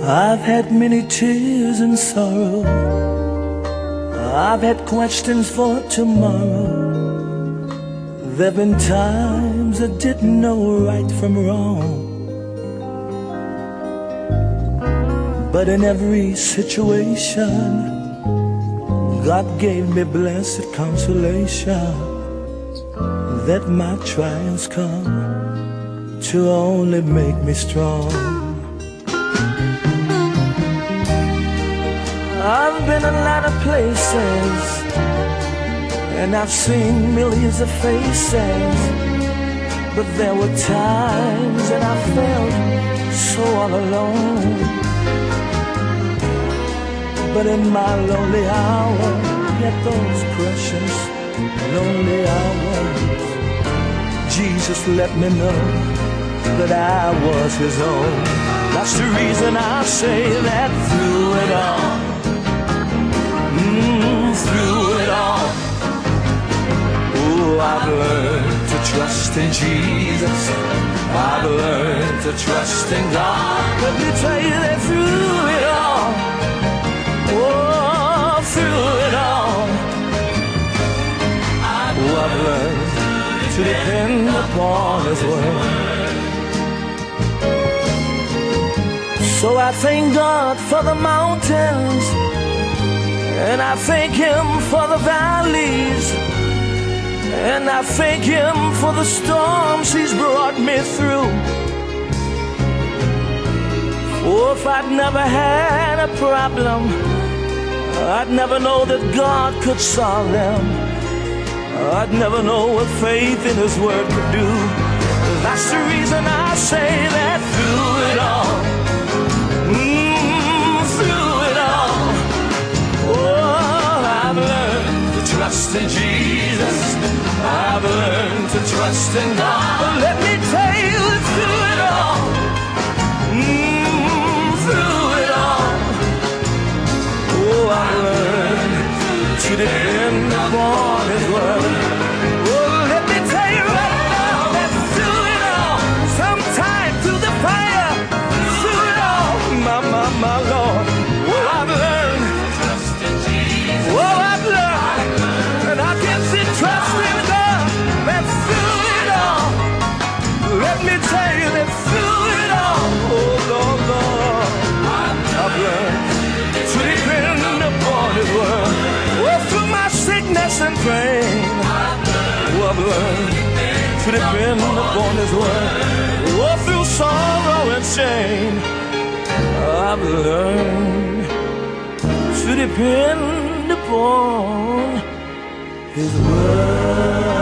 I've had many tears and sorrow. I've had questions for tomorrow. There've been times I didn't know right from wrong. But in every situation, God gave me blessed consolation that my trials come to only make me strong. I've been a lot of places, and I've seen millions of faces, but there were times that I felt so all alone. But in my lonely hour, yet those precious lonely hours, Jesus let me know that I was His own. That's the reason I say that through it all, through it all, oh, I've learned to trust in Jesus. I've learned to trust in God. Let me tell you that through it all, oh, through it all, oh, I've learned to depend upon His word. So I thank God for the mountains, and I thank Him for the valleys, and I thank Him for the storms He's brought me through. Oh, if I'd never had a problem, I'd never know that God could solve them. I'd never know what faith in His word could do. That's the reason I say that through it all, through it all, oh, I've learned to trust in Jesus. I've learned to trust in God. But let me tell you that through it all, through it all, oh, I've learned to depend upon His word. Oh, let me tell you right now that through it all, sometime through the fire, through it all, my Lord, oh, I've learned to trust in Jesus. Oh, I've learned, and I can see trust in God. That through it all, let me tell you that through it all, oh Lord, Lord, I've learned to depend upon His word. Oh, through my sickness and pain, oh, I've learned to depend upon His word. Oh, through sorrow and shame, I've learned to depend upon His word.